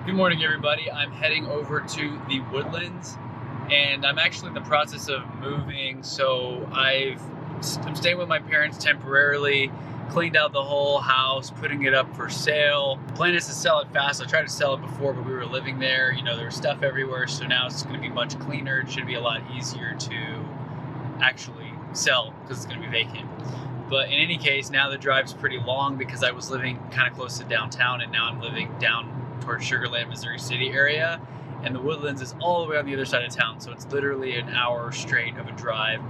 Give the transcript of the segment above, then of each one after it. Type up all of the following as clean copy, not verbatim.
Good morning, everybody. I'm heading over to the Woodlands, and I'm actually in the process of moving. So I'm staying with my parents temporarily, cleaned out the whole house, putting it up for sale. The plan is to sell it fast. I tried to sell it before, but we were living there. You know, there was stuff everywhere. So now it's going to be much cleaner. It should be a lot easier to actually sell because it's going to be vacant. But in any case, now the drive's pretty long because I was living kind of close to downtown, and now I'm living down towards Sugar Land, Missouri City area, and the Woodlands is all the way on the other side of town, so it's literally an hour straight of a drive.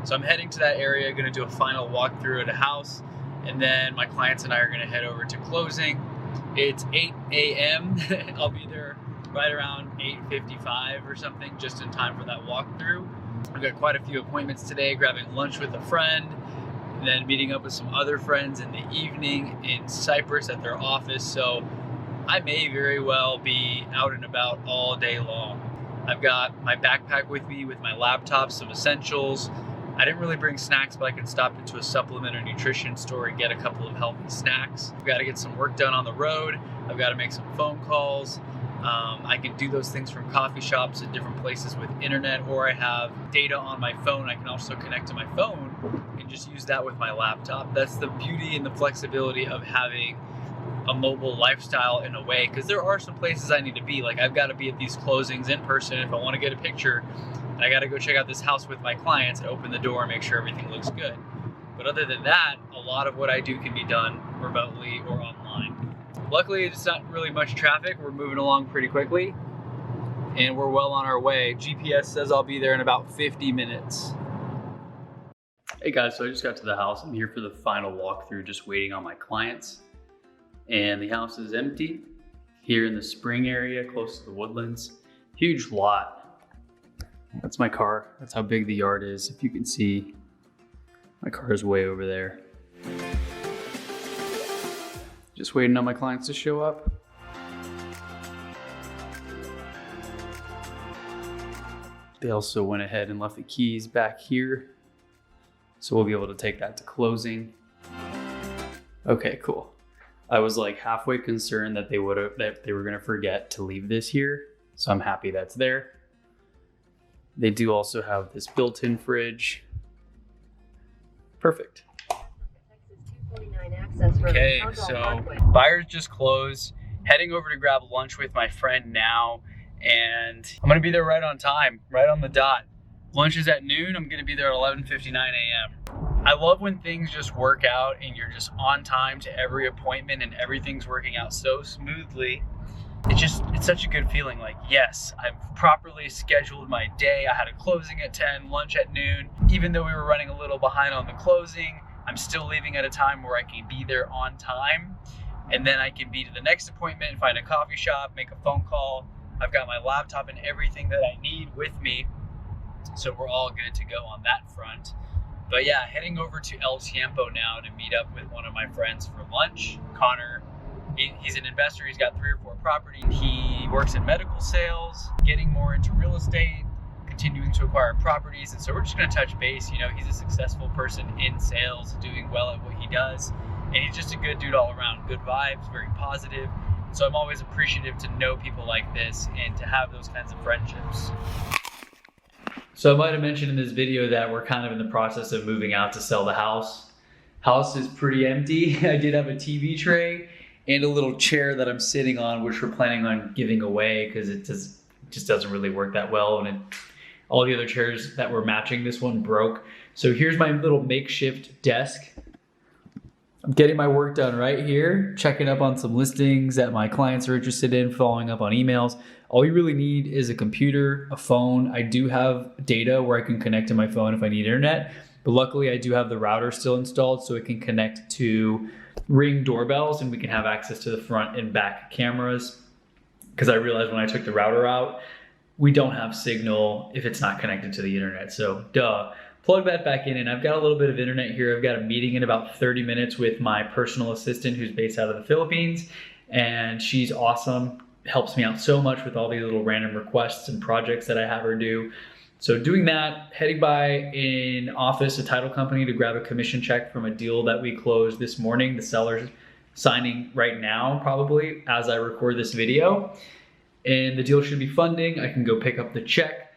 So I'm heading to that area, going to do a final walkthrough at a house, and then my clients and I are going to head over to closing. It's 8 a.m. I'll be there right around 8:55 or something, just in time for that walkthrough. I've got quite a few appointments today, grabbing lunch with a friend, and then meeting up with some other friends in the evening in Cypress at their office. So I may very well be out and about all day long. I've got my backpack with me with my laptop, some essentials. I didn't really bring snacks, but I could stop into a supplement or nutrition store and get a couple of healthy snacks. I've got to get some work done on the road. I've got to make some phone calls. I can do those things from coffee shops at different places with internet, or I have data on my phone. I can also connect to my phone and just use that with my laptop. That's the beauty and the flexibility of having a mobile lifestyle in a way, because there are some places I need to be. Like, I've got to be at these closings in person if I want to get a picture. I got to go check out this house with my clients and open the door and make sure everything looks good. But other than that, a lot of what I do can be done remotely or online. Luckily, it's not really much traffic. We're moving along pretty quickly, and we're well on our way. GPS says I'll be there in about 50 minutes. Hey guys, so I just got to the house. I'm here for the final walkthrough, just waiting on my clients. And the house is empty here in the spring area close to the Woodlands. Huge lot. That's my car. That's how big the yard is. If you can see, my car is way over there. Just waiting on my clients to show up. They also went ahead and left the keys back here, so we'll be able to take that to closing. Okay, cool. I was like halfway concerned that they were gonna forget to leave this here, so I'm happy that's there. They do also have this built-in fridge. Perfect. Okay, so buyers just closed. Heading over to grab lunch with my friend now, and I'm gonna be there right on time, right on the dot. Lunch is at noon. I'm gonna be there at 11:59 a.m. I love when things just work out and you're just on time to every appointment and everything's working out so smoothly. It's such a good feeling. Like, yes, I've properly scheduled my day. I had a closing at 10, lunch at noon. Even though we were running a little behind on the closing, I'm still leaving at a time where I can be there on time. And then I can be to the next appointment, find a coffee shop, make a phone call. I've got my laptop and everything that I need with me. So we're all good to go on that front. But yeah, heading over to El Tiempo now to meet up with one of my friends for lunch. Connor, he's an investor. He's got 3 or 4 properties. He works in medical sales, getting more into real estate, continuing to acquire properties. And so we're just going to touch base. You know, he's a successful person in sales, doing well at what he does. And he's just a good dude all around. Good vibes, very positive. So I'm always appreciative to know people like this and to have those kinds of friendships. So I might have mentioned in this video that we're kind of in the process of moving out to sell the house. House is pretty empty. I did have a TV tray and a little chair that I'm sitting on, which we're planning on giving away because it just doesn't really work that well. And all the other chairs that were matching this one broke. So here's my little makeshift desk. I'm getting my work done right here, checking up on some listings that my clients are interested in, following up on emails. All you really need is a computer, a phone. I do have data where I can connect to my phone if I need internet, but luckily I do have the router still installed so it can connect to Ring doorbells and we can have access to the front and back cameras. Because I realized when I took the router out, we don't have signal if it's not connected to the internet. So plug that back in, and I've got a little bit of internet here. I've got a meeting in about 30 minutes with my personal assistant who's based out of the Philippines, and she's awesome. Helps me out so much with all these little random requests and projects that I have her do. So doing that, heading by an office, a title company, to grab a commission check from a deal that we closed this morning. The seller's signing right now, probably, as I record this video. and the deal should be funding. I can go pick up the check,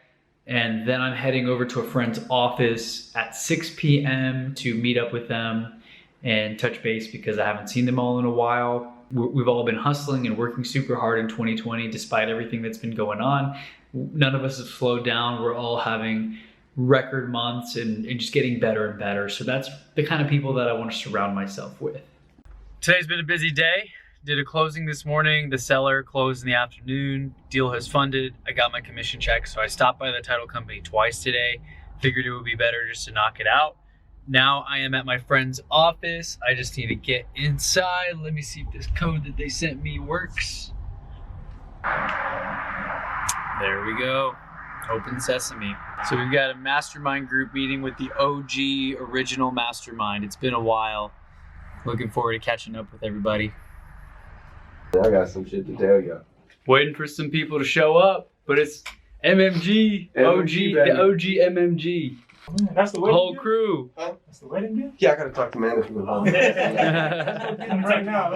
and then I'm heading over to a friend's office at 6 p.m. to meet up with them and touch base because I haven't seen them all in a while. We've all been hustling and working super hard in 2020 despite everything that's been going on. None of us have slowed down. We're all having record months and just getting better and better. So that's the kind of people that I want to surround myself with. Today's been a busy day. Did a closing this morning. The seller closed in the afternoon. Deal has funded. I got my commission check. So I stopped by the title company twice today. Figured it would be better just to knock it out. Now I am at my friend's office. I just need to get inside. Let me see if this code that they sent me works. There we go. Open sesame. So we've got a mastermind group meeting with the OG original mastermind. It's been a while. Looking forward to catching up with everybody. I got some shit to tell you. Waiting for some people to show up, but it's MMG, OG, the OG MMG. That's the whole crew. Huh? That's the wedding gift? Yeah, I gotta talk to management. Right now.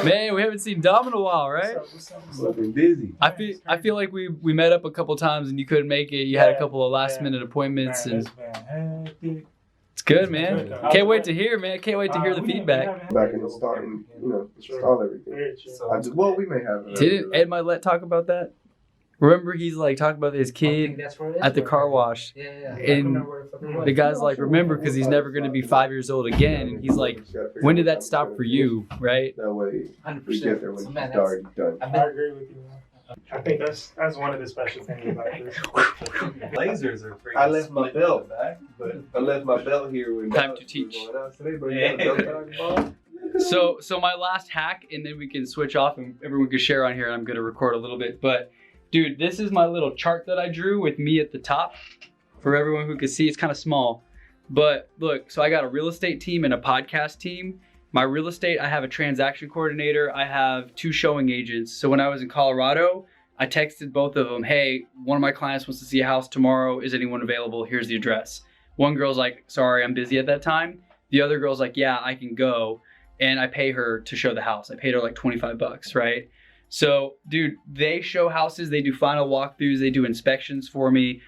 Man, we haven't seen Dom in a while, right? What's up? Looking busy. I feel like we met up a couple times and you couldn't make it. You had a couple of last minute appointments and it's good, man. Can't wait to hear, man. Can't wait to hear the feedback. Back in the start and, install everything. Well, we may have. Didn't Ed Milet talk about that? Remember, he's like talking about his kid at the car wash. Yeah. And the guy's like, remember, because he's never going to be 5 years old again. And he's like, when did that stop for you, right? That way, 100%. we get there when it's already done. I agree with you. I think that's one of the special things about this. Lasers are pretty. I left my belt here when Time to teach. So my last hack, and then we can switch off and everyone can share on here. I'm going to record a little bit, but dude, this is my little chart that I drew with me at the top for everyone who can see. It's kind of small, but look, so I got a real estate team and a podcast team. My real estate, I have a transaction coordinator. I have 2 showing agents. So when I was in Colorado, I texted both of them, hey, one of my clients wants to see a house tomorrow. Is anyone available? Here's the address. One girl's like, sorry, I'm busy at that time. The other girl's like, yeah, I can go. And I pay her to show the house. I paid her like 25 bucks, right? So, dude, they show houses, they do final walkthroughs, they do inspections for me.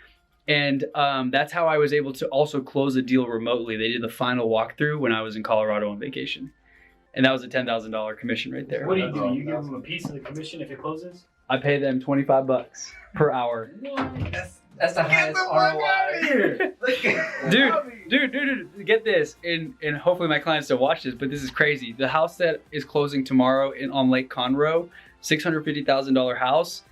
And that's how I was able to also close a deal remotely. They did the final walkthrough when I was in Colorado on vacation. And that was a $10,000 commission right there. What do? You give them a piece of the commission if it closes? I pay them 25 bucks per hour. That's the highest ROI. Dude, get this. And hopefully my clients don't watch this, but this is crazy. The house that is closing tomorrow on Lake Conroe, $650,000 house.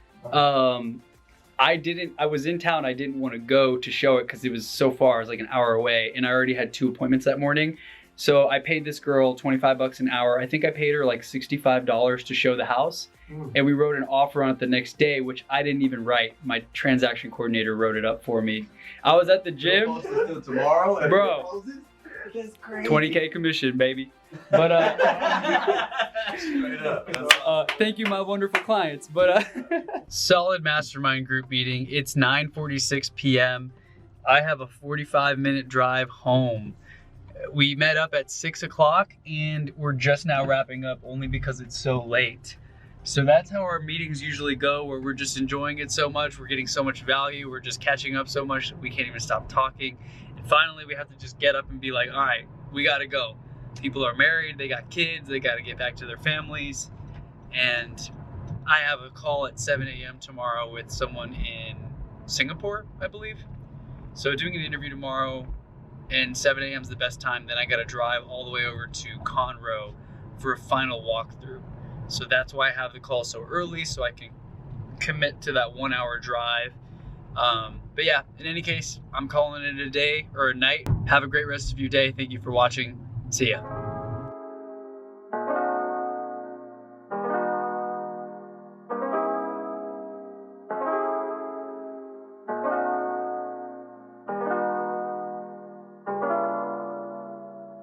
I was in town. I didn't want to go to show it because it was so far. It was like an hour away, and I already had 2 appointments that morning. So I paid this girl 25 bucks an hour. I think I paid her like $65 to show the house. And we wrote an offer on it the next day, which I didn't even write. My transaction coordinator wrote it up for me. I was at the gym. Tomorrow, bro. 20K commission, baby. But thank you, my wonderful clients. But solid mastermind group meeting. It's 9:46 p.m. I have a 45-minute drive home. We met up at 6 o'clock and we're just now wrapping up only because it's so late. So that's how our meetings usually go, where we're just enjoying it so much, we're getting so much value, we're just catching up so much that we can't even stop talking. And finally we have to just get up and be like, all right, we gotta go. People are married, they got kids, they gotta get back to their families. And I have a call at 7 a.m. tomorrow with someone in Singapore, I believe. So doing an interview tomorrow, and 7 a.m. is the best time. Then I gotta drive all the way over to Conroe for a final walkthrough. So that's why I have the call so early, so I can commit to that 1 hour drive. But yeah, in any case, I'm calling it a day or a night. Have a great rest of your day. Thank you for watching. See ya.